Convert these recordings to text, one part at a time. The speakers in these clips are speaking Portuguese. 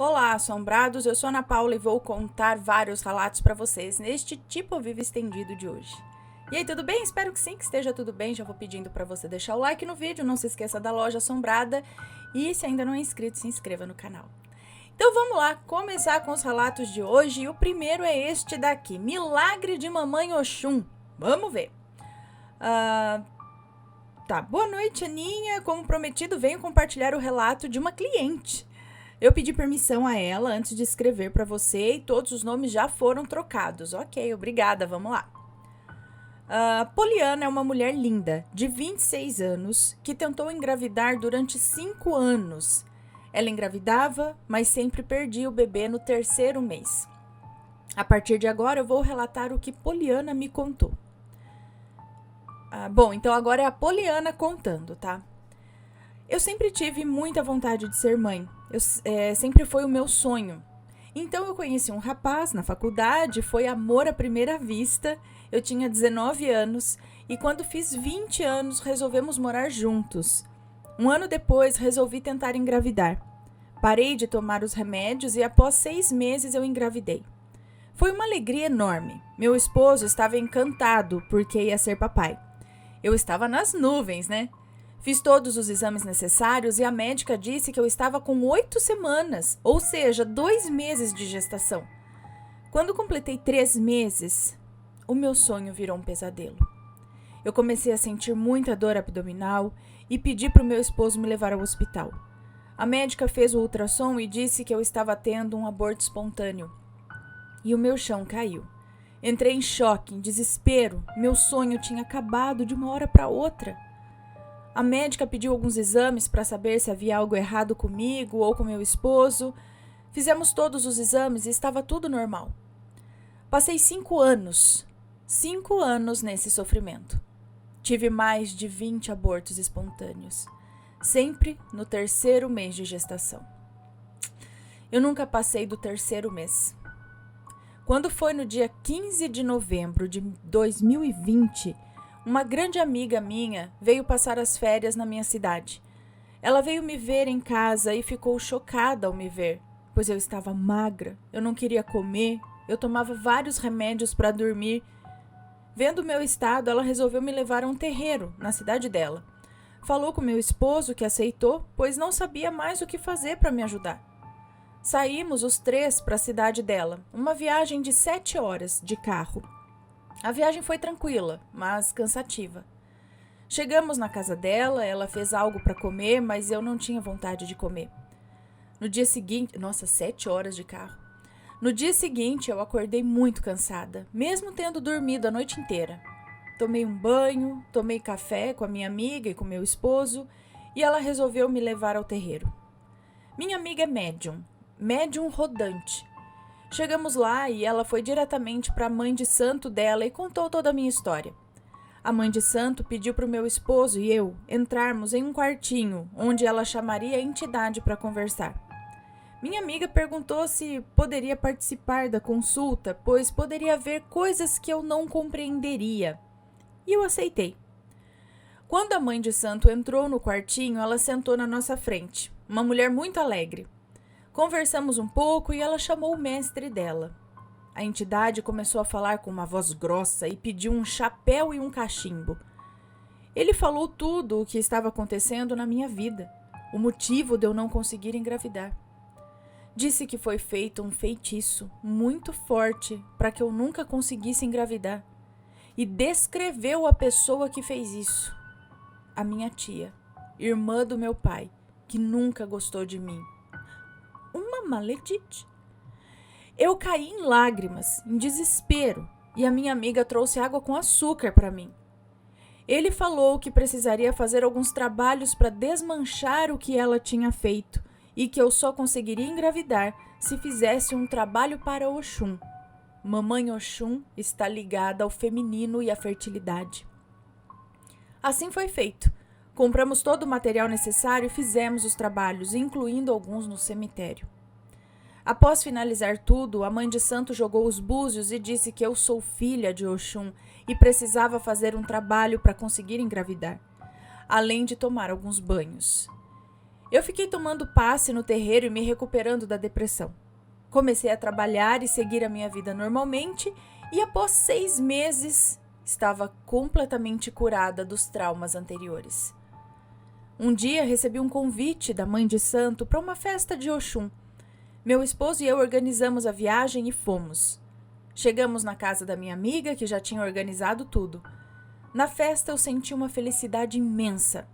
Olá, assombrados! Eu sou Ana Paula e vou contar vários relatos para vocês neste Tipo Vivo estendido de hoje. E aí, tudo bem? Espero que sim, que esteja tudo bem. Já vou pedindo para você deixar o like no vídeo, não se esqueça da loja assombrada e se ainda não é inscrito, se inscreva no canal. Então vamos lá, começar com os relatos de hoje e o primeiro é este daqui, Milagre de Mamãe Oxum. Vamos ver. Boa noite, Aninha. Como prometido, venho compartilhar o relato de uma cliente. Eu pedi permissão a ela antes de escrever para você e todos os nomes já foram trocados. Ok, obrigada, vamos lá. Poliana é uma mulher linda, de 26 anos, que tentou engravidar durante 5 anos. Ela engravidava, mas sempre perdia o bebê no 3º mês. A partir de agora eu vou relatar o que Poliana me contou. Então agora é a Poliana contando, tá? Eu sempre tive muita vontade de ser mãe. Sempre foi o meu sonho. Então eu conheci um rapaz na faculdade, foi amor à primeira vista. Eu tinha 19 anos e quando fiz 20 anos resolvemos morar juntos. Um ano depois resolvi tentar engravidar. Parei de tomar os remédios e após 6 meses eu engravidei. Foi uma alegria enorme. Meu esposo estava encantado porque ia ser papai. Eu estava nas nuvens, né? Fiz todos os exames necessários e a médica disse que eu estava com 8 semanas, ou seja, 2 meses de gestação. Quando completei 3 meses, o meu sonho virou um pesadelo. Eu comecei a sentir muita dor abdominal e pedi para o meu esposo me levar ao hospital. A médica fez o ultrassom e disse que eu estava tendo um aborto espontâneo. E o meu chão caiu. Entrei em choque, em desespero. Meu sonho tinha acabado de uma hora para outra. A médica pediu alguns exames para saber se havia algo errado comigo ou com meu esposo. Fizemos todos os exames e estava tudo normal. Passei 5 anos nesse sofrimento. Tive mais de 20 abortos espontâneos, sempre no 3º mês de gestação. Eu nunca passei do 3º mês. Quando foi no dia 15 de novembro de 2020, uma grande amiga minha veio passar as férias na minha cidade. Ela veio me ver em casa e ficou chocada ao me ver, pois eu estava magra, eu não queria comer, eu tomava vários remédios para dormir. Vendo o meu estado, ela resolveu me levar a um terreiro na cidade dela. Falou com meu esposo, que aceitou, pois não sabia mais o que fazer para me ajudar. Saímos os 3 para a cidade dela, uma viagem de 7 horas de carro. A viagem foi tranquila, mas cansativa. Chegamos na casa dela, ela fez algo para comer, mas eu não tinha vontade de comer. No dia seguinte, 7 horas de carro. No dia seguinte, eu acordei muito cansada, mesmo tendo dormido a noite inteira. Tomei um banho, tomei café com a minha amiga e com meu esposo, e ela resolveu me levar ao terreiro. Minha amiga é médium rodante. Chegamos lá e ela foi diretamente para a mãe de santo dela e contou toda a minha história. A mãe de santo pediu para o meu esposo e eu entrarmos em um quartinho onde ela chamaria a entidade para conversar. Minha amiga perguntou se poderia participar da consulta, pois poderia ver coisas que eu não compreenderia. E eu aceitei. Quando a mãe de santo entrou no quartinho, ela sentou na nossa frente, uma mulher muito alegre. Conversamos um pouco e ela chamou o mestre dela. A entidade começou a falar com uma voz grossa e pediu um chapéu e um cachimbo. Ele falou tudo o que estava acontecendo na minha vida, o motivo de eu não conseguir engravidar. Disse que foi feito um feitiço muito forte para que eu nunca conseguisse engravidar e descreveu a pessoa que fez isso. A minha tia, irmã do meu pai, que nunca gostou de mim. Uma maledite. Eu caí em lágrimas, em desespero, e a minha amiga trouxe água com açúcar para mim. Ele falou que precisaria fazer alguns trabalhos para desmanchar o que ela tinha feito e que eu só conseguiria engravidar se fizesse um trabalho para Oxum. Mamãe Oxum está ligada ao feminino e à fertilidade. Assim foi feito. Compramos todo o material necessário e fizemos os trabalhos, incluindo alguns no cemitério. Após finalizar tudo, a mãe de santo jogou os búzios e disse que eu sou filha de Oxum e precisava fazer um trabalho para conseguir engravidar, além de tomar alguns banhos. Eu fiquei tomando passe no terreiro e me recuperando da depressão. Comecei a trabalhar e seguir a minha vida normalmente e após 6 meses estava completamente curada dos traumas anteriores. Um dia recebi um convite da mãe de santo para uma festa de Oxum. Meu esposo e eu organizamos a viagem e fomos. Chegamos na casa da minha amiga, que já tinha organizado tudo. Na festa eu senti uma felicidade imensa.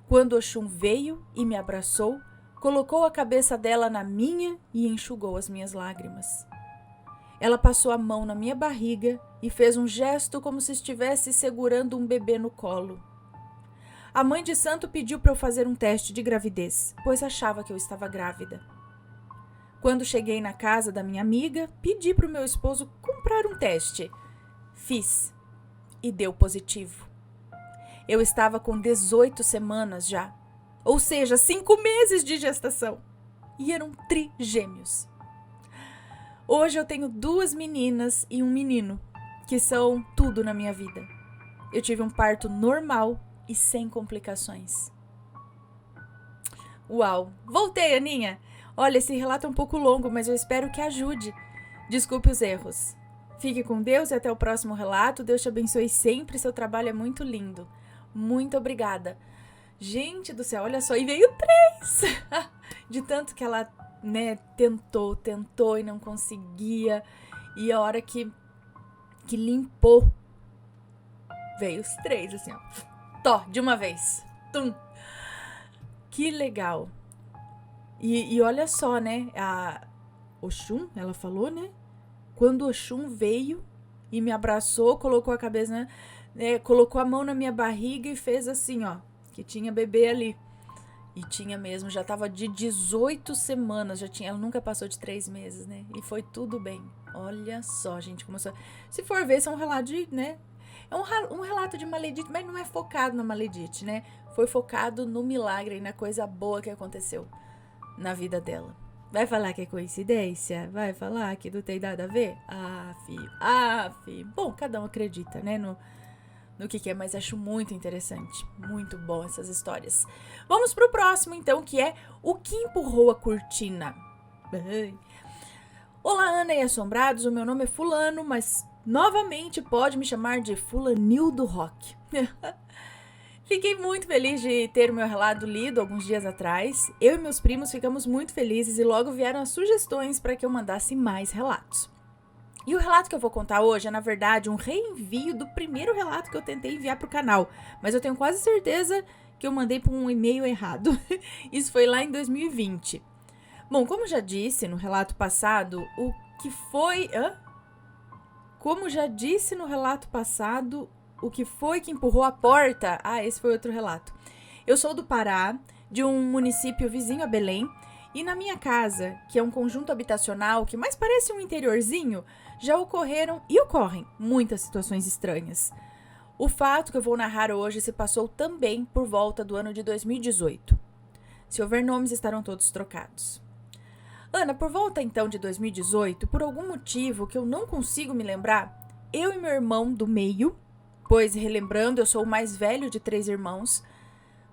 Quando Oxum veio e me abraçou, colocou a cabeça dela na minha e enxugou as minhas lágrimas. Ela passou a mão na minha barriga e fez um gesto como se estivesse segurando um bebê no colo. A mãe de santo pediu para eu fazer um teste de gravidez, pois achava que eu estava grávida. Quando cheguei na casa da minha amiga, pedi para o meu esposo comprar um teste. Fiz e deu positivo. Eu estava com 18 semanas já, ou seja, 5 meses de gestação, e eram trigêmeos. Hoje eu tenho 2 meninas e um menino, que são tudo na minha vida. Eu tive um parto normal e sem complicações. Uau! Voltei, Aninha! Olha, esse relato é um pouco longo, mas eu espero que ajude. Desculpe os erros. Fique com Deus e até o próximo relato. Deus te abençoe sempre, seu trabalho é muito lindo. Muito obrigada. Gente do céu, olha só, e veio 3! De tanto que ela, tentou e não conseguia. E a hora que limpou, veio os 3, assim, ó. De uma vez. Tum. Que legal. E olha só, né? A Oxum, ela falou, né? Quando Oxum veio e me abraçou, colocou a cabeça, colocou a mão na minha barriga e fez assim, ó. Que tinha bebê ali. E tinha mesmo, já tava de 18 semanas, ela nunca passou de 3 meses, né? E foi tudo bem. Olha só, gente, como se for ver, isso é um relato de, né? É um relato de maledite, mas não é focado na maledite, né? Foi focado no milagre e na coisa boa que aconteceu na vida dela. Vai falar que é coincidência? Vai falar que não tem nada a ver? Filho. Bom, cada um acredita, né? No que é, mas acho muito interessante. Muito bom essas histórias. Vamos pro próximo, então, que é o que empurrou a cortina. Olá, Ana e assombrados. O meu nome é Fulano, mas novamente pode me chamar de Fulanil do Rock. Fiquei muito feliz de ter o meu relato lido alguns dias atrás. Eu e meus primos ficamos muito felizes e logo vieram as sugestões para que eu mandasse mais relatos. E o relato que eu vou contar hoje é, na verdade, um reenvio do primeiro relato que eu tentei enviar para o canal. Mas eu tenho quase certeza que eu mandei para um e-mail errado. Isso foi lá em 2020. Bom, como já disse no relato passado, o que foi que empurrou a porta? Esse foi outro relato. Eu sou do Pará, de um município vizinho a Belém, e na minha casa, que é um conjunto habitacional que mais parece um interiorzinho, já ocorreram e ocorrem muitas situações estranhas. O fato que eu vou narrar hoje se passou também por volta do ano de 2018. Se houver nomes, estarão todos trocados. Ana, por volta então de 2018, por algum motivo que eu não consigo me lembrar, eu e meu irmão do meio, pois, relembrando, eu sou o mais velho de 3 irmãos,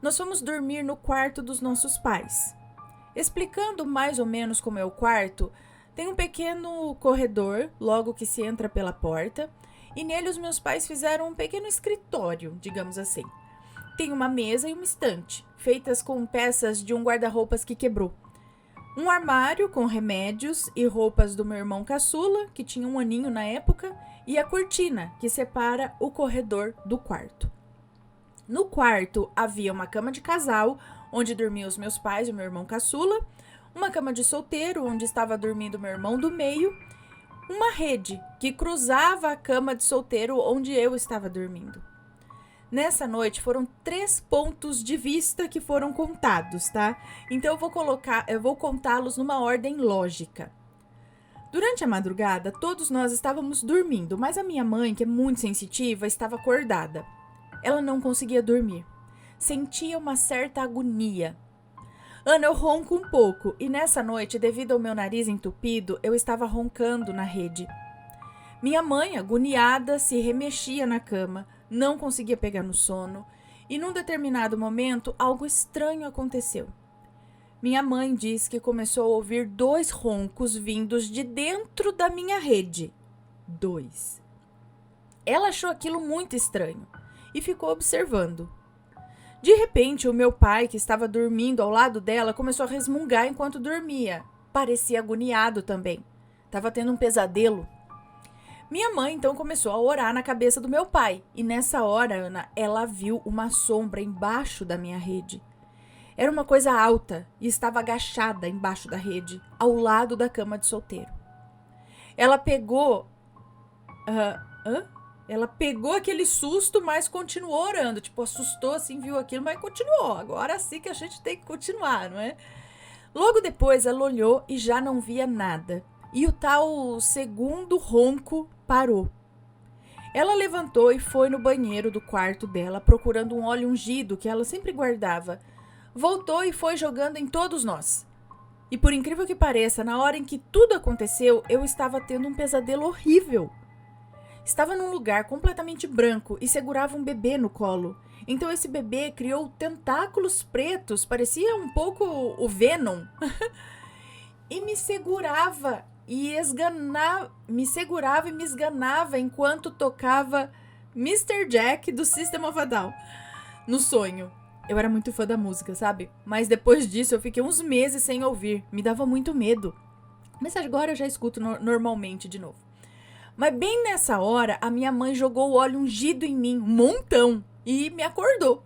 nós fomos dormir no quarto dos nossos pais. Explicando mais ou menos como é o quarto, tem um pequeno corredor, logo que se entra pela porta, e nele os meus pais fizeram um pequeno escritório, digamos assim. Tem uma mesa e uma estante, feitas com peças de um guarda-roupas que quebrou. Um armário com remédios e roupas do meu irmão caçula, que tinha 1 aninho na época, e a cortina que separa o corredor do quarto. No quarto havia uma cama de casal, onde dormiam os meus pais e o meu irmão caçula, uma cama de solteiro, onde estava dormindo meu irmão do meio, uma rede que cruzava a cama de solteiro onde eu estava dormindo. Nessa noite foram 3 pontos de vista que foram contados, tá? Então eu vou contá-los numa ordem lógica. Durante a madrugada, todos nós estávamos dormindo, mas a minha mãe, que é muito sensitiva, estava acordada. Ela não conseguia dormir. Sentia uma certa agonia. Ana, eu ronco um pouco, e nessa noite, devido ao meu nariz entupido, eu estava roncando na rede. Minha mãe, agoniada, se remexia na cama, não conseguia pegar no sono, e num determinado momento, algo estranho aconteceu. Minha mãe diz que começou a ouvir 2 roncos vindos de dentro da minha rede. 2. Ela achou aquilo muito estranho e ficou observando. De repente, o meu pai, que estava dormindo ao lado dela, começou a resmungar enquanto dormia. Parecia agoniado também. Estava tendo um pesadelo. Minha mãe, então, começou a orar na cabeça do meu pai. E nessa hora, Ana, ela viu uma sombra embaixo da minha rede. Era uma coisa alta e estava agachada embaixo da rede, ao lado da cama de solteiro. Ela pegou... Ela pegou aquele susto, mas continuou orando. Tipo, assustou assim, viu aquilo, mas continuou. Agora sim que a gente tem que continuar, não é? Logo depois, ela olhou e já não via nada. E o tal segundo ronco parou. Ela levantou e foi no banheiro do quarto dela, procurando um óleo ungido que ela sempre guardava. Voltou e foi jogando em todos nós. E por incrível que pareça, na hora em que tudo aconteceu, eu estava tendo um pesadelo horrível. Estava num lugar completamente branco e segurava um bebê no colo. Então esse bebê criou tentáculos pretos, parecia um pouco o Venom. E me segurava e me esganava enquanto tocava Mr. Jack do System of a Down no sonho. Eu era muito fã da música, sabe? Mas depois disso eu fiquei uns meses sem ouvir. Me dava muito medo. Mas agora eu já escuto normalmente de novo. Mas bem nessa hora, a minha mãe jogou o óleo ungido em mim, um montão, e me acordou.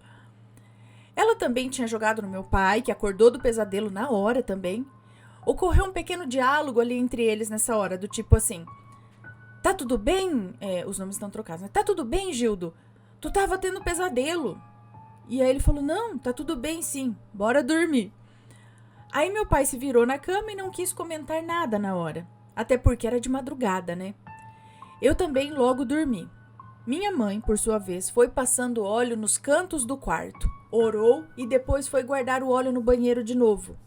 Ela também tinha jogado no meu pai, que acordou do pesadelo na hora também. Ocorreu um pequeno diálogo ali entre eles nessa hora, do tipo assim: tá tudo bem? Os nomes estão trocados, né? Tá tudo bem, Gildo? Tu tava tendo pesadelo. E aí ele falou: não, tá tudo bem sim, bora dormir. Aí meu pai se virou na cama e não quis comentar nada na hora. Até porque era de madrugada, né? Eu também logo dormi. Minha mãe, por sua vez, foi passando óleo nos cantos do quarto. Orou e depois foi guardar o óleo no banheiro de novo.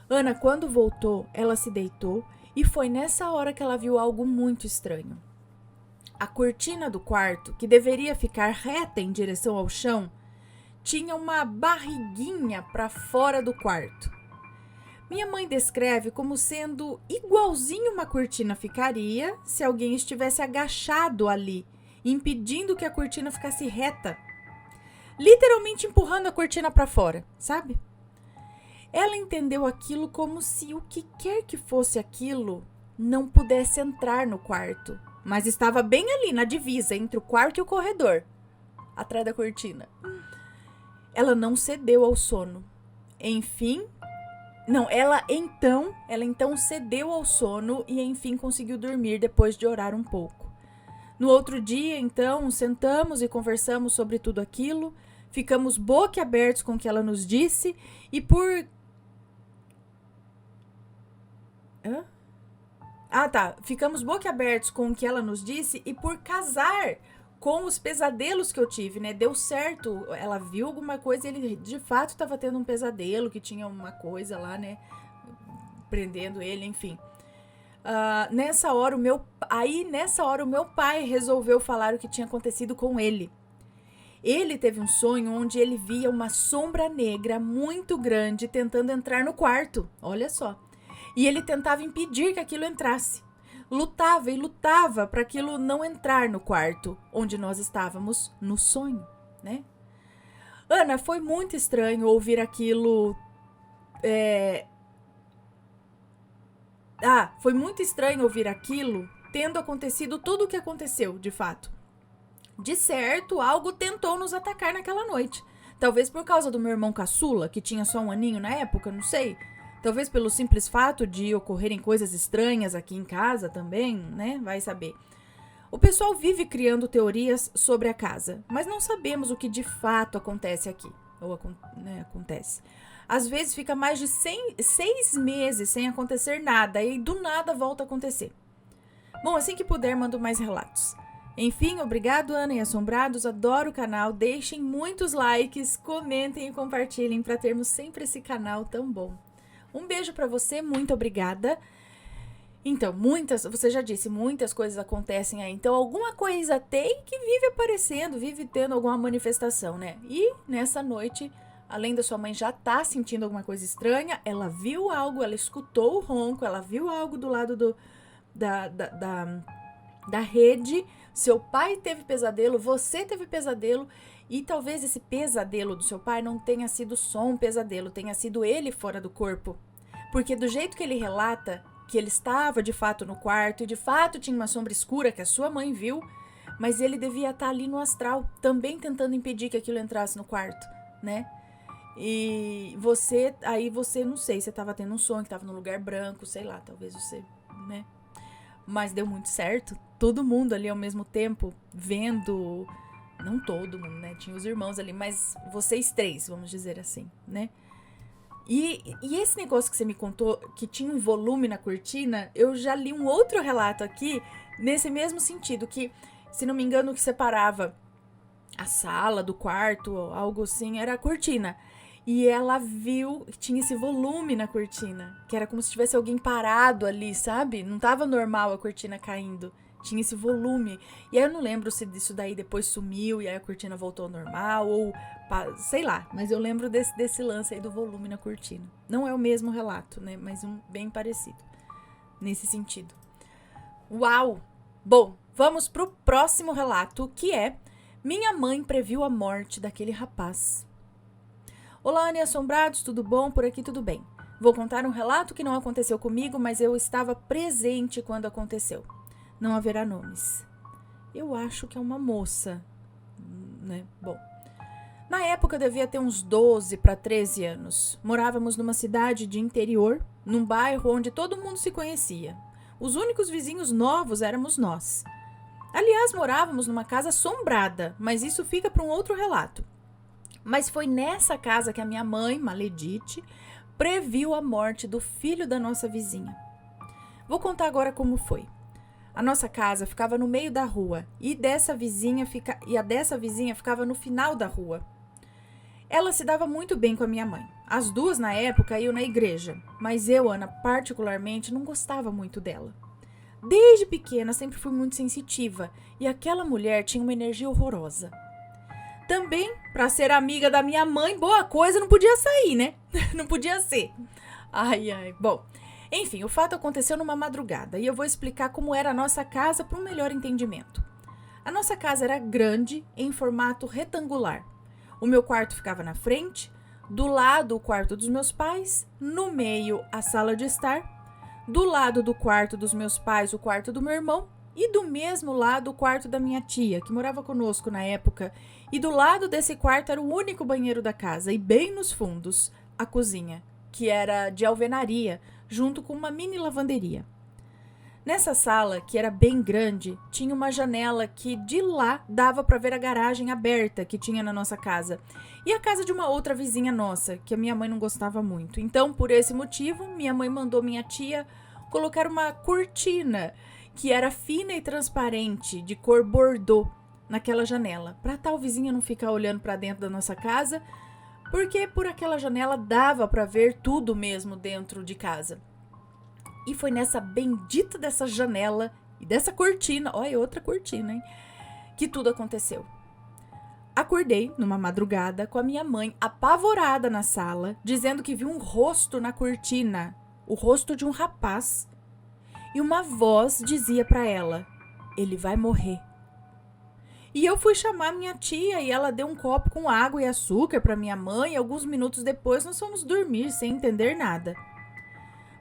Ana, quando voltou, ela se deitou e foi nessa hora que ela viu algo muito estranho. A cortina do quarto, que deveria ficar reta em direção ao chão, tinha uma barriguinha para fora do quarto. Minha mãe descreve como sendo igualzinho uma cortina ficaria se alguém estivesse agachado ali, impedindo que a cortina ficasse reta. Literalmente empurrando a cortina para fora, sabe? Ela entendeu aquilo como se o que quer que fosse aquilo não pudesse entrar no quarto, mas estava bem ali na divisa entre o quarto e o corredor, atrás da cortina. Ela não cedeu ao sono. Ela então cedeu ao sono e enfim conseguiu dormir depois de orar um pouco. No outro dia, então, sentamos e conversamos sobre tudo aquilo, ficamos boquiabertos com o que ela nos disse e Ficamos boquiabertos com o que ela nos disse e por casar com os pesadelos que eu tive, né? Deu certo. Ela viu alguma coisa e ele de fato estava tendo um pesadelo, que tinha uma coisa lá, né? Prendendo ele, enfim. Nessa hora o meu pai resolveu falar o que tinha acontecido com ele. Ele teve um sonho onde ele via uma sombra negra muito grande tentando entrar no quarto. Olha só. E ele tentava impedir que aquilo entrasse. Lutava e lutava para aquilo não entrar no quarto onde nós estávamos no sonho, né? Ana, foi muito estranho ouvir aquilo. Foi muito estranho ouvir aquilo tendo acontecido tudo o que aconteceu, de fato. De certo, algo tentou nos atacar naquela noite. Talvez por causa do meu irmão caçula, que tinha só 1 aninho na época, não sei. Talvez pelo simples fato de ocorrerem coisas estranhas aqui em casa também, né? Vai saber. O pessoal vive criando teorias sobre a casa, mas não sabemos o que de fato acontece aqui. Acontece. Às vezes fica mais de 6 meses sem acontecer nada e do nada volta a acontecer. Bom, assim que puder, mando mais relatos. Enfim, obrigado, Ana e Assombrados. Adoro o canal. Deixem muitos likes, comentem e compartilhem para termos sempre esse canal tão bom. Um beijo pra você, muito obrigada. Então, você já disse, muitas coisas acontecem aí. Então, alguma coisa tem que vive aparecendo, vive tendo alguma manifestação, né? E nessa noite além da sua mãe já estar sentindo alguma coisa estranha, ela viu algo, ela escutou o ronco, ela viu algo do lado da rede. Seu pai teve pesadelo, você teve pesadelo, e talvez esse pesadelo do seu pai não tenha sido só um pesadelo, tenha sido ele fora do corpo. Porque do jeito que ele relata, que ele estava de fato no quarto e de fato tinha uma sombra escura que a sua mãe viu, mas ele devia estar ali no astral, também tentando impedir que aquilo entrasse no quarto, né? E você, não sei, você estava tendo um sonho, que estava num lugar branco, sei lá, talvez você, né? Mas deu muito certo, todo mundo ali ao mesmo tempo, vendo, não todo mundo, né? Tinha os irmãos ali, mas vocês três, vamos dizer assim, né? E esse negócio que você me contou, que tinha um volume na cortina, eu já li um outro relato aqui, nesse mesmo sentido, que, se não me engano, o que separava a sala do quarto, algo assim, era a cortina. E ela viu que tinha esse volume na cortina, que era como se tivesse alguém parado ali, sabe? Não tava normal a cortina caindo, tinha esse volume. E aí eu não lembro se disso daí depois sumiu e aí a cortina voltou ao normal, ou sei lá. Mas eu lembro desse lance aí do volume na cortina. Não é o mesmo relato, né? Mas um bem parecido, nesse sentido. Uau! Bom, vamos pro próximo relato, que é: minha mãe previu a morte daquele rapaz. Olá, Anne Assombrados, tudo bom? Por aqui tudo bem. Vou contar um relato que não aconteceu comigo, mas eu estava presente quando aconteceu. Não haverá nomes. Eu acho que é uma moça, né? Bom, na época eu devia ter uns 12 para 13 anos. Morávamos numa cidade de interior, num bairro onde todo mundo se conhecia. Os únicos vizinhos novos éramos nós. Aliás, morávamos numa casa assombrada, mas isso fica para um outro relato. Mas foi nessa casa que a minha mãe, Maledite, previu a morte do filho da nossa vizinha. Vou contar agora como foi. A nossa casa ficava no meio da rua e a dessa vizinha ficava no final da rua. Ela se dava muito bem com a minha mãe. As duas, na época, iam na igreja, mas eu, Ana, particularmente, não gostava muito dela. Desde pequena, sempre fui muito sensitiva e aquela mulher tinha uma energia horrorosa. Também, para ser amiga da minha mãe, boa coisa não podia sair, né? Não podia ser. Ai. Bom, enfim, o fato aconteceu numa madrugada e eu vou explicar como era a nossa casa para um melhor entendimento. A nossa casa era grande, em formato retangular. O meu quarto ficava na frente, do lado o quarto dos meus pais, no meio a sala de estar, do lado do quarto dos meus pais o quarto do meu irmão, e do mesmo lado o quarto da minha tia, que morava conosco na época, e do lado desse quarto era o único banheiro da casa, e bem nos fundos, a cozinha, que era de alvenaria, junto com uma mini lavanderia. Nessa sala, que era bem grande, tinha uma janela que de lá dava para ver a garagem aberta que tinha na nossa casa, e a casa de uma outra vizinha nossa, que a minha mãe não gostava muito. Então, por esse motivo, minha mãe mandou minha tia colocar uma cortina que era fina e transparente, de cor bordô, naquela janela, para tal vizinha não ficar olhando para dentro da nossa casa, porque por aquela janela dava para ver tudo mesmo dentro de casa. E foi nessa bendita dessa janela e dessa cortina, olha, outra cortina, hein, que tudo aconteceu. Acordei numa madrugada com a minha mãe apavorada na sala, dizendo que viu um rosto na cortina, o rosto de um rapaz. E uma voz dizia para ela: ele vai morrer. E eu fui chamar minha tia e ela deu um copo com água e açúcar para minha mãe e alguns minutos depois nós fomos dormir sem entender nada.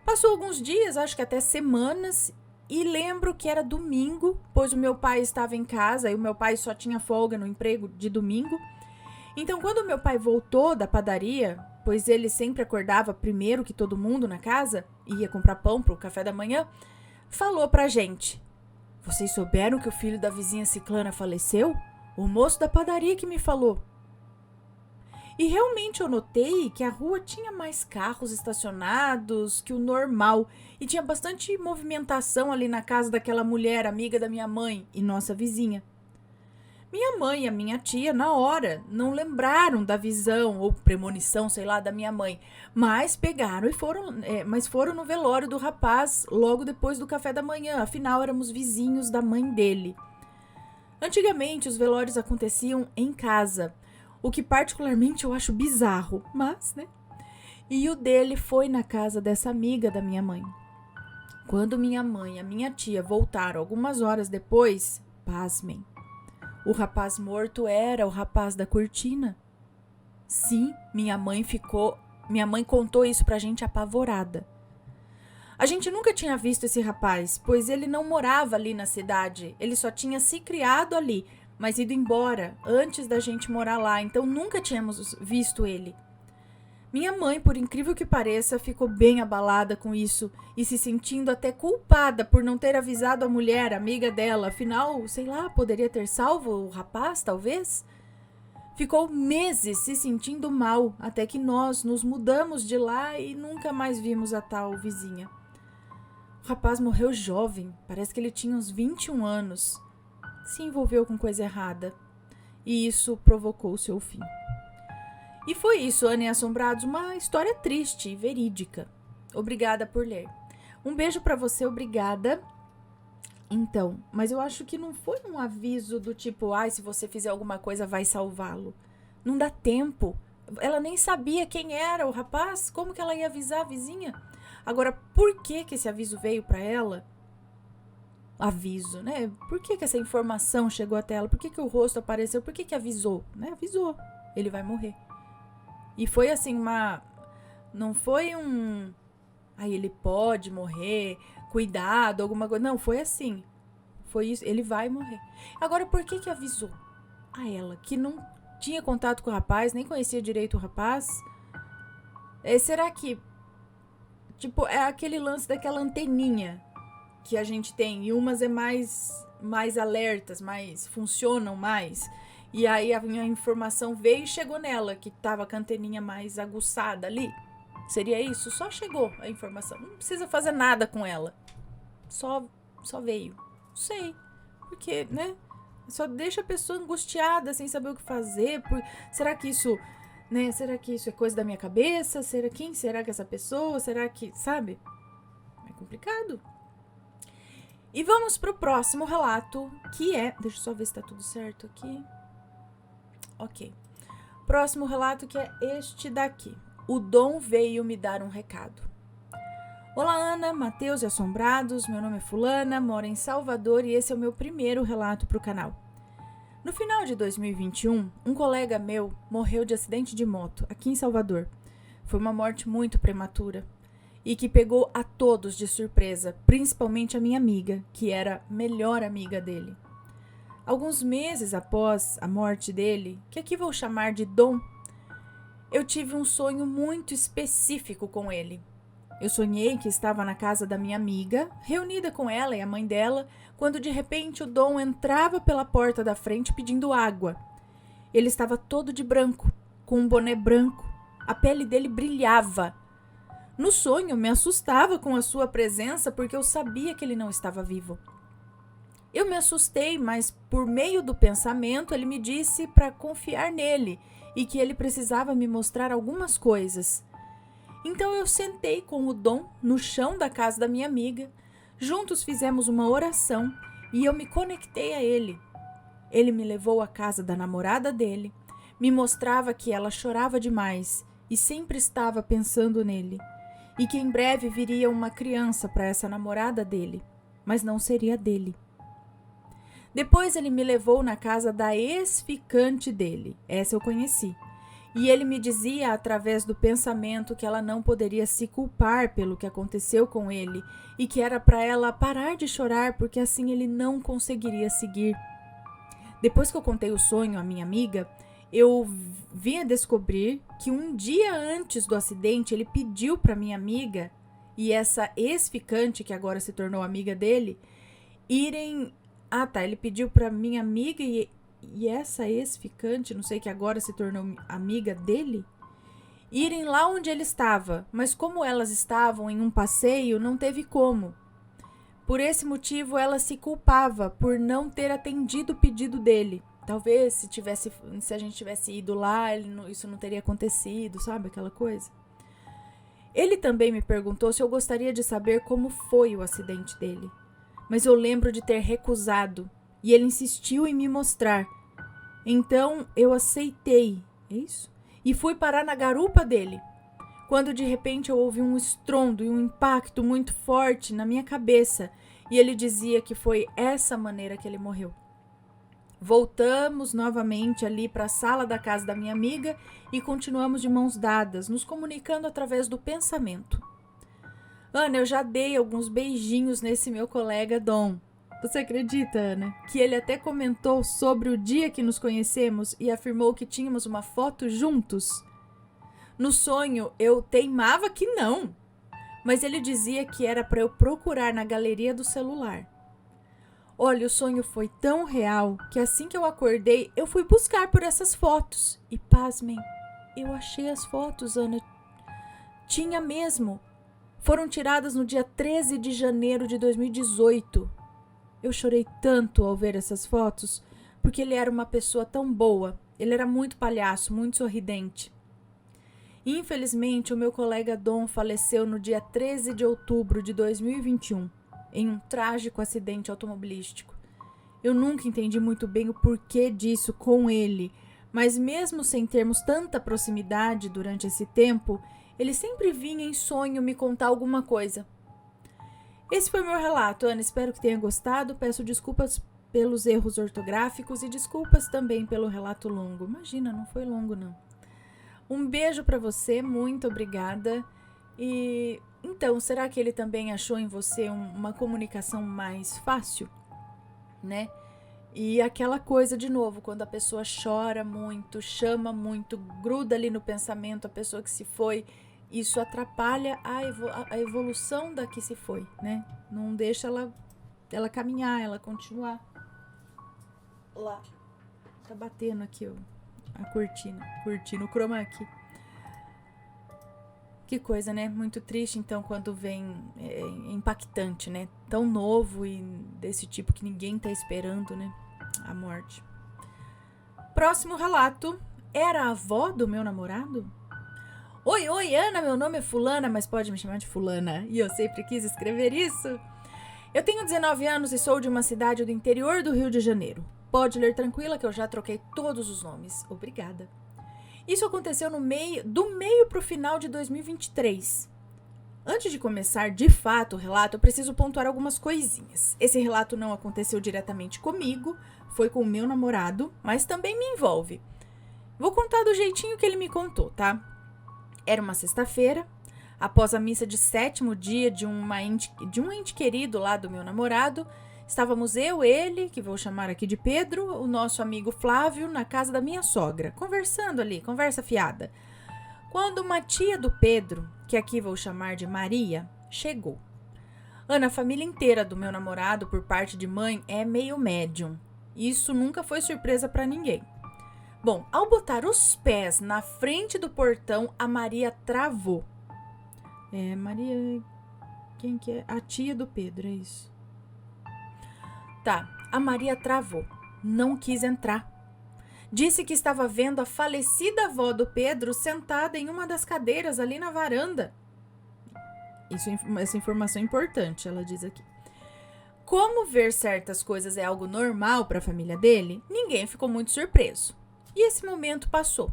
Passou alguns dias, acho que até semanas, e lembro que era domingo, pois o meu pai estava em casa e o meu pai só tinha folga no emprego de domingo. Então, quando o meu pai voltou da padaria, pois ele sempre acordava primeiro que todo mundo na casa, ia comprar pão para o café da manhã, falou pra gente: vocês souberam que o filho da vizinha ciclana faleceu? O moço da padaria que me falou. E realmente eu notei que a rua tinha mais carros estacionados que o normal e tinha bastante movimentação ali na casa daquela mulher amiga da minha mãe e nossa vizinha. Minha mãe e a minha tia, na hora, não lembraram da visão ou premonição, sei lá, da minha mãe, mas pegaram e foram no velório do rapaz logo depois do café da manhã, afinal éramos vizinhos da mãe dele. Antigamente os velórios aconteciam em casa, o que particularmente eu acho bizarro, mas, né? E o dele foi na casa dessa amiga da minha mãe. Quando minha mãe e a minha tia voltaram algumas horas depois, pasmem, o rapaz morto era o rapaz da cortina. Sim, minha mãe contou isso pra gente apavorada. A gente nunca tinha visto esse rapaz, pois ele não morava ali na cidade. Ele só tinha se criado ali, mas ido embora antes da gente morar lá, então nunca tínhamos visto ele. Minha mãe, por incrível que pareça, ficou bem abalada com isso e se sentindo até culpada por não ter avisado a mulher, amiga dela. Afinal, sei lá, poderia ter salvo o rapaz, talvez? Ficou meses se sentindo mal, até que nós nos mudamos de lá e nunca mais vimos a tal vizinha. O rapaz morreu jovem, parece que ele tinha uns 21 anos. Se envolveu com coisa errada e isso provocou seu fim. E foi isso, Ana e Assombrados, uma história triste e verídica. Obrigada por ler. Um beijo pra você, obrigada. Então, mas eu acho que não foi um aviso do tipo, se você fizer alguma coisa vai salvá-lo. Não dá tempo. Ela nem sabia quem era o rapaz, como que ela ia avisar a vizinha? Agora, por que esse aviso veio pra ela? Aviso, né? Por que essa informação chegou até ela? Por que o rosto apareceu? Por que avisou? Né? Avisou. Ele vai morrer. E foi assim não foi ele pode morrer, cuidado, alguma coisa. Não, foi assim. Foi isso, ele vai morrer. Agora, por que avisou a ela, que não tinha contato com o rapaz, nem conhecia direito o rapaz? Será que, é aquele lance daquela anteninha que a gente tem, e umas é mais alertas, funcionam mais. E aí a minha informação veio e chegou nela, que tava com a anteninha mais aguçada ali. Seria isso? Só chegou a informação. Não precisa fazer nada com ela. Só veio. Não sei. Porque, né? Só deixa a pessoa angustiada, sem saber o que fazer. Será que isso, né? Será que isso é coisa da minha cabeça? Quem será que é essa pessoa? Será que, sabe? É complicado. E vamos pro próximo relato, que é... Deixa eu só ver se tá tudo certo aqui. Ok. Próximo relato, que é este daqui. O Dom veio me dar um recado. Olá, Ana, Matheus e Assombrados. Meu nome é Fulana, moro em Salvador e esse é o meu primeiro relato pro canal. No final de 2021, um colega meu morreu de acidente de moto aqui em Salvador. Foi uma morte muito prematura e que pegou a todos de surpresa, principalmente a minha amiga, que era a melhor amiga dele. Alguns meses após a morte dele, que aqui vou chamar de Dom, eu tive um sonho muito específico com ele. Eu sonhei que estava na casa da minha amiga, reunida com ela e a mãe dela, quando de repente o Dom entrava pela porta da frente pedindo água. Ele estava todo de branco, com um boné branco. A pele dele brilhava. No sonho, me assustava com a sua presença porque eu sabia que ele não estava vivo. Eu me assustei, mas por meio do pensamento ele me disse para confiar nele e que ele precisava me mostrar algumas coisas. Então eu sentei com o Dom no chão da casa da minha amiga, juntos fizemos uma oração e eu me conectei a ele. Ele me levou à casa da namorada dele, me mostrava que ela chorava demais e sempre estava pensando nele, e que em breve viria uma criança para essa namorada dele, mas não seria dele. Depois ele me levou na casa da ex-ficante dele, essa eu conheci, e ele me dizia através do pensamento que ela não poderia se culpar pelo que aconteceu com ele e que era para ela parar de chorar porque assim ele não conseguiria seguir. Depois que eu contei o sonho à minha amiga, eu vim a descobrir que um dia antes do acidente ele pediu para minha amiga e essa ex-ficante, que agora se tornou amiga dele, irem... ele pediu para minha amiga e essa ex-ficante, não sei, que agora se tornou amiga dele, irem lá onde ele estava, mas como elas estavam em um passeio, não teve como. Por esse motivo, ela se culpava por não ter atendido o pedido dele. Talvez se a gente tivesse ido lá, isso não teria acontecido, sabe aquela coisa? Ele também me perguntou se eu gostaria de saber como foi o acidente dele. Mas eu lembro de ter recusado e ele insistiu em me mostrar. Então eu aceitei, é isso? E fui parar na garupa dele. Quando de repente eu ouvi um estrondo e um impacto muito forte na minha cabeça. E ele dizia que foi essa maneira que ele morreu. Voltamos novamente ali para a sala da casa da minha amiga e continuamos de mãos dadas, nos comunicando através do pensamento. Ana, eu já dei alguns beijinhos nesse meu colega Dom. Você acredita, Ana, que ele até comentou sobre o dia que nos conhecemos e afirmou que tínhamos uma foto juntos? No sonho, eu teimava que não, mas ele dizia que era para eu procurar na galeria do celular. Olha, o sonho foi tão real que assim que eu acordei, eu fui buscar por essas fotos. E pasmem, eu achei as fotos, Ana. Tinha mesmo. Foram tiradas no dia 13 de janeiro de 2018. Eu chorei tanto ao ver essas fotos, porque ele era uma pessoa tão boa. Ele era muito palhaço, muito sorridente. Infelizmente, o meu colega Dom faleceu no dia 13 de outubro de 2021. Em um trágico acidente automobilístico. Eu nunca entendi muito bem o porquê disso com ele, mas mesmo sem termos tanta proximidade durante esse tempo, ele sempre vinha em sonho me contar alguma coisa. Esse foi o meu relato, Ana, espero que tenha gostado, peço desculpas pelos erros ortográficos e desculpas também pelo relato longo. Imagina, não foi longo não. Um beijo para você, muito obrigada. E então, será que ele também achou em você uma comunicação mais fácil, né? E aquela coisa de novo, quando a pessoa chora muito, chama muito, gruda ali no pensamento a pessoa que se foi, isso atrapalha a evolução da que se foi, né? Não deixa ela caminhar, ela continuar. Lá, tá batendo aqui a cortina, o chroma key. Que coisa, né? Muito triste, então, quando vem impactante, né? Tão novo e desse tipo que ninguém tá esperando, né? A morte. Próximo relato. Era a avó do meu namorado? Oi, Ana, meu nome é fulana, mas pode me chamar de fulana. E eu sempre quis escrever isso. Eu tenho 19 anos e sou de uma cidade do interior do Rio de Janeiro. Pode ler tranquila que eu já troquei todos os nomes. Obrigada. Isso aconteceu do meio para o final de 2023. Antes de começar de fato o relato, eu preciso pontuar algumas coisinhas. Esse relato não aconteceu diretamente comigo, foi com o meu namorado, mas também me envolve. Vou contar do jeitinho que ele me contou, tá? Era uma sexta-feira, após a missa de 7º dia de um ente querido lá do meu namorado. Estávamos eu, ele, que vou chamar aqui de Pedro, o nosso amigo Flávio, na casa da minha sogra, conversando ali, conversa fiada. Quando uma tia do Pedro, que aqui vou chamar de Maria, chegou. Ana, a família inteira do meu namorado, por parte de mãe, é meio médium. Isso nunca foi surpresa para ninguém. Bom, ao botar os pés na frente do portão, a Maria travou. Maria... Quem que é? A tia do Pedro, é isso. Tá, a Maria travou, não quis entrar. Disse que estava vendo a falecida avó do Pedro sentada em uma das cadeiras ali na varanda. Essa informação é importante, ela diz aqui. Como ver certas coisas é algo normal para a família dele, ninguém ficou muito surpreso. E esse momento passou.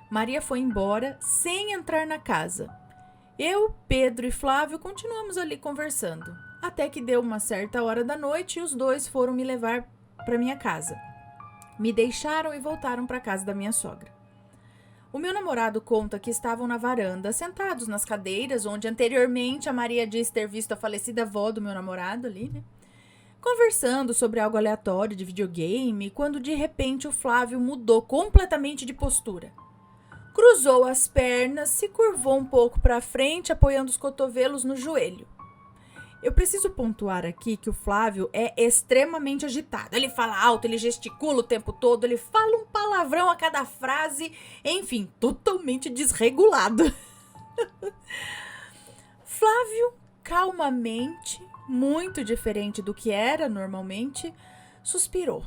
Maria foi embora sem entrar na casa. Eu, Pedro e Flávio continuamos ali conversando. Até que deu uma certa hora da noite e os dois foram me levar para minha casa. Me deixaram e voltaram para a casa da minha sogra. O meu namorado conta que estavam na varanda, sentados nas cadeiras, onde anteriormente a Maria disse ter visto a falecida avó do meu namorado ali, né? Conversando sobre algo aleatório de videogame, quando de repente o Flávio mudou completamente de postura. Cruzou as pernas, se curvou um pouco para frente, apoiando os cotovelos no joelho. Eu preciso pontuar aqui que o Flávio é extremamente agitado. Ele fala alto, ele gesticula o tempo todo, ele fala um palavrão a cada frase, enfim, totalmente desregulado. Flávio, calmamente, muito diferente do que era normalmente, suspirou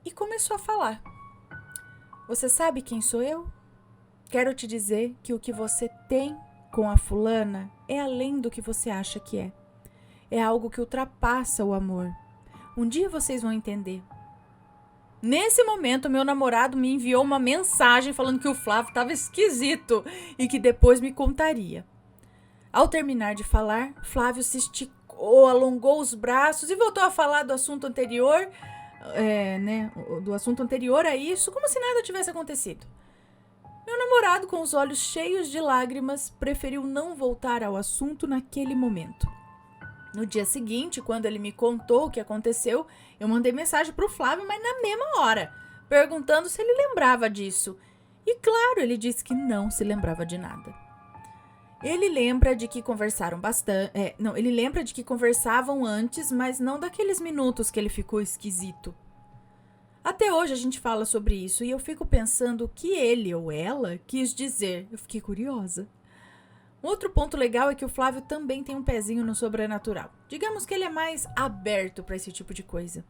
e começou a falar. Você sabe quem sou eu? Quero te dizer que o que você tem com a fulana é além do que você acha que é. É algo que ultrapassa o amor. Um dia vocês vão entender. Nesse momento, meu namorado me enviou uma mensagem falando que o Flávio estava esquisito e que depois me contaria. Ao terminar de falar, Flávio se esticou, alongou os braços e voltou a falar do assunto anterior, do assunto anterior a isso, como se nada tivesse acontecido. Meu namorado, com os olhos cheios de lágrimas, preferiu não voltar ao assunto naquele momento. No dia seguinte, quando ele me contou o que aconteceu, eu mandei mensagem para o Flávio, mas na mesma hora, perguntando se ele lembrava disso. E claro, ele disse que não se lembrava de nada. Ele lembra de que conversaram bastante. Ele lembra de que conversavam antes, mas não daqueles minutos que ele ficou esquisito. Até hoje a gente fala sobre isso e eu fico pensando o que ele ou ela quis dizer. Eu fiquei curiosa. Outro ponto legal é que o Flávio também tem um pezinho no sobrenatural. Digamos que ele é mais aberto para esse tipo de coisa.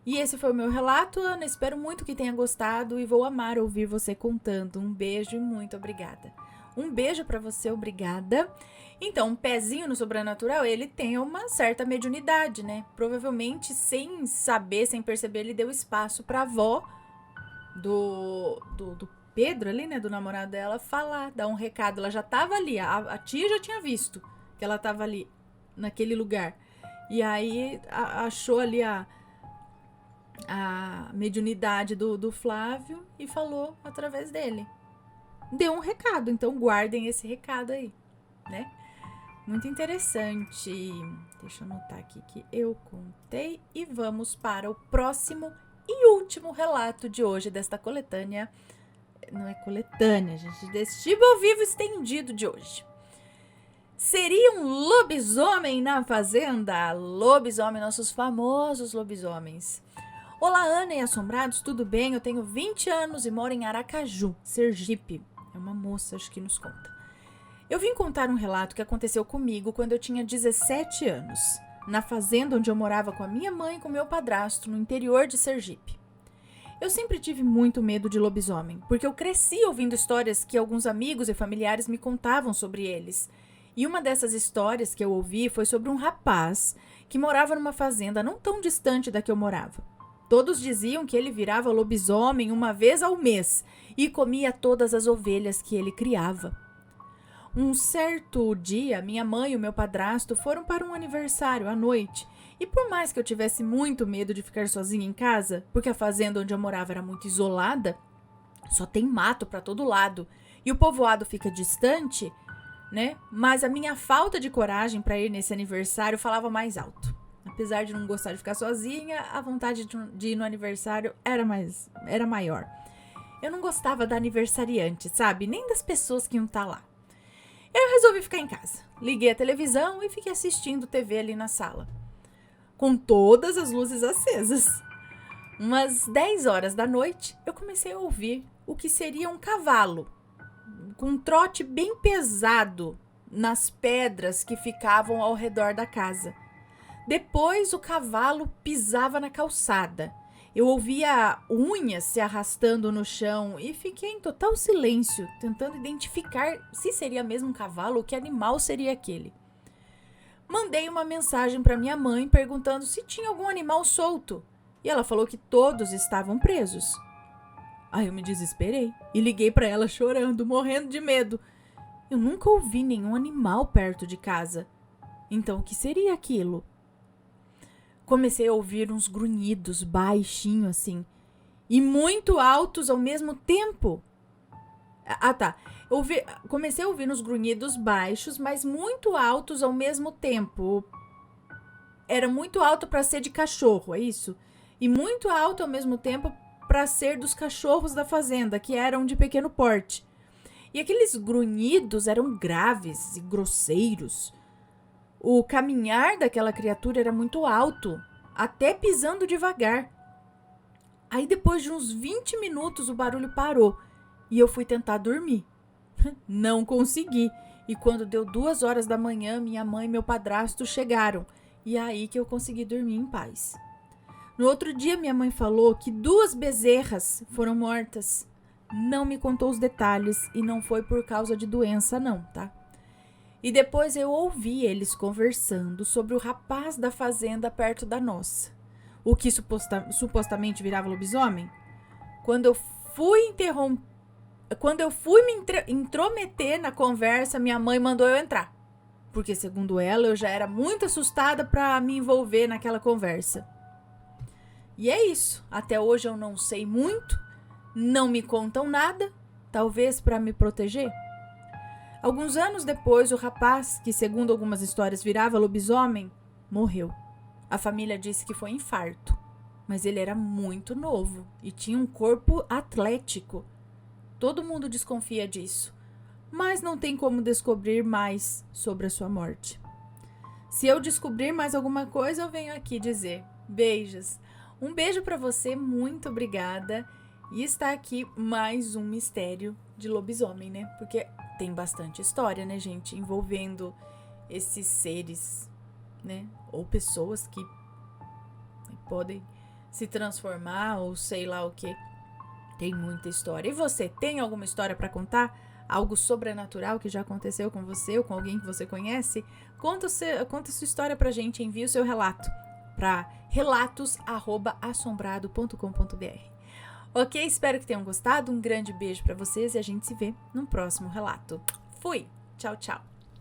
E esse foi o meu relato, Ana. Espero muito que tenha gostado e vou amar ouvir você contando. Um beijo e muito obrigada. Um beijo pra você, obrigada. Então, um pezinho no sobrenatural, ele tem uma certa mediunidade, né? Provavelmente, sem saber, sem perceber, ele deu espaço pra avó do Pedro ali, né? Do namorado dela, falar, dar um recado. Ela já tava ali, a tia já tinha visto que ela tava ali, naquele lugar. E aí, achou ali a mediunidade do Flávio e falou através dele. Deu um recado, então guardem esse recado aí, né? Muito interessante. Deixa eu anotar aqui que eu contei e vamos para o próximo e último relato de hoje desta coletânea. Não é coletânea, gente, deste tipo ao vivo estendido de hoje. Seria um lobisomem na fazenda? Lobisomem, nossos famosos lobisomens. Olá, Ana e Assombrados, tudo bem? Eu tenho 20 anos e moro em Aracaju, Sergipe. É uma moça, acho que nos conta. Eu vim contar um relato que aconteceu comigo quando eu tinha 17 anos, na fazenda onde eu morava com a minha mãe e com meu padrasto, no interior de Sergipe. Eu sempre tive muito medo de lobisomem, porque eu cresci ouvindo histórias que alguns amigos e familiares me contavam sobre eles. E uma dessas histórias que eu ouvi foi sobre um rapaz que morava numa fazenda não tão distante da que eu morava. Todos diziam que ele virava lobisomem uma vez ao mês e comia todas as ovelhas que ele criava. Um certo dia, minha mãe e o meu padrasto foram para um aniversário à noite. E por mais que eu tivesse muito medo de ficar sozinha em casa, porque a fazenda onde eu morava era muito isolada, só tem mato para todo lado, e o povoado fica distante, né? Mas a minha falta de coragem para ir nesse aniversário falava mais alto. Apesar de não gostar de ficar sozinha, a vontade de ir no aniversário era maior. Eu não gostava da aniversariante, sabe? Nem das pessoas que iam estar lá. Eu resolvi ficar em casa. Liguei a televisão e fiquei assistindo TV ali na sala, com todas as luzes acesas. Umas 10 horas da noite, eu comecei a ouvir o que seria um cavalo, com um trote bem pesado nas pedras que ficavam ao redor da casa. Depois o cavalo pisava na calçada. Eu ouvia unhas se arrastando no chão e fiquei em total silêncio, tentando identificar se seria mesmo um cavalo ou que animal seria aquele. Mandei uma mensagem para minha mãe perguntando se tinha algum animal solto e ela falou que todos estavam presos. Aí eu me desesperei e liguei para ela chorando, morrendo de medo. Eu nunca ouvi nenhum animal perto de casa. Então o que seria aquilo? Comecei a ouvir uns grunhidos baixinho assim e muito altos ao mesmo tempo. Comecei a ouvir uns grunhidos baixos, mas muito altos ao mesmo tempo. Era muito alto para ser de cachorro, é isso? E muito alto ao mesmo tempo para ser dos cachorros da fazenda, que eram de pequeno porte. E aqueles grunhidos eram graves e grosseiros. O caminhar daquela criatura era muito alto, até pisando devagar. Aí depois de uns 20 minutos o barulho parou e eu fui tentar dormir. Não consegui. E quando deu 2 horas da manhã, minha mãe e meu padrasto chegaram. E é aí que eu consegui dormir em paz. No outro dia, minha mãe falou que 2 bezerras foram mortas. Não me contou os detalhes e não foi por causa de doença não, tá? E depois eu ouvi eles conversando sobre o rapaz da fazenda perto da nossa. o que supostamente virava lobisomem? Quando eu fui me intrometer na conversa, minha mãe mandou eu entrar. Porque, segundo ela, eu já era muito assustada pra me envolver naquela conversa. E é isso. Até hoje eu não sei muito, não me contam nada, talvez pra me proteger. Alguns anos depois, o rapaz, que segundo algumas histórias virava lobisomem, morreu. A família disse que foi infarto, mas ele era muito novo e tinha um corpo atlético. Todo mundo desconfia disso, mas não tem como descobrir mais sobre a sua morte. Se eu descobrir mais alguma coisa, eu venho aqui dizer. Beijos. Um beijo pra você, muito obrigada. E está aqui mais um mistério de lobisomem, né? Porque tem bastante história, né, gente? Envolvendo esses seres, né? Ou pessoas que podem se transformar ou sei lá o que. Tem muita história. E você, tem alguma história pra contar? Algo sobrenatural que já aconteceu com você ou com alguém que você conhece? Conta sua história pra gente, envie o seu relato para relatos@assombrado.com.br. Ok? Espero que tenham gostado. Um grande beijo pra vocês e a gente se vê no próximo relato. Fui! Tchau, tchau!